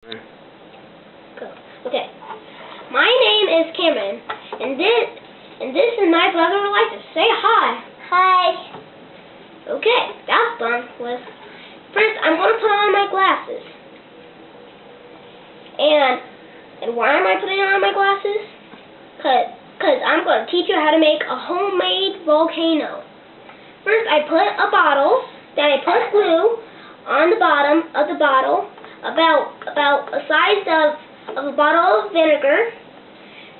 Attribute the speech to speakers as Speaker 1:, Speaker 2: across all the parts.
Speaker 1: Go. Okay. My name is Cameron, and this is my brother Elijha. Say hi.
Speaker 2: Hi.
Speaker 1: Okay, that's fun. First, I'm going to put on my glasses. And why am I putting on my glasses? Because I'm going to teach you how to make a homemade volcano. First, I put a bottle, then I put glue on the bottom of the bottle, about a size of a bottle of vinegar,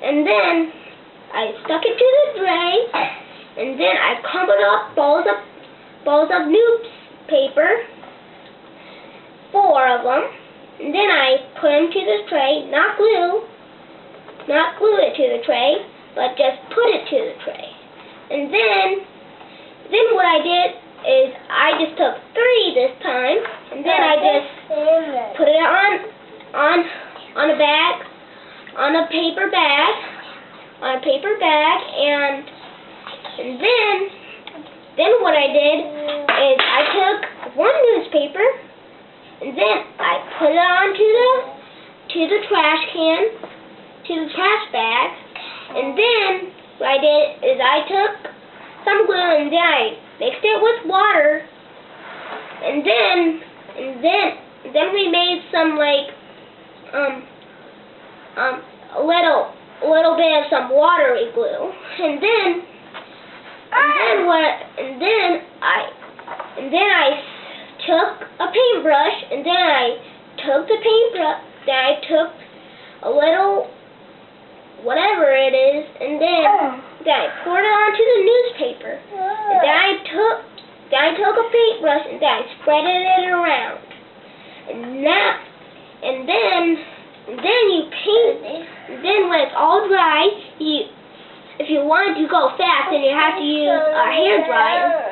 Speaker 1: and then I stuck it to the tray, and then I crumbled up balls of newspaper, 4 of them, and then I put them to the tray, not glue it to the tray, but just put it to the tray. And then what I did is I just took 3 this time, and then I just put it on a bag, on a paper bag, and then what I did is I took 1 newspaper, and then I put it onto the trash can, to the trash bag, and then what I did is I took some glue and then I mixed it with water, and then we made some a little bit of some watery glue, and then I took a paintbrush, and then I took a little whatever it is, and then I poured it onto the newspaper, and then I took a paintbrush and then I spread it around, and then you paint it, and then when it's all dry, if you wanted to go fast, then you have to use a hair dryer.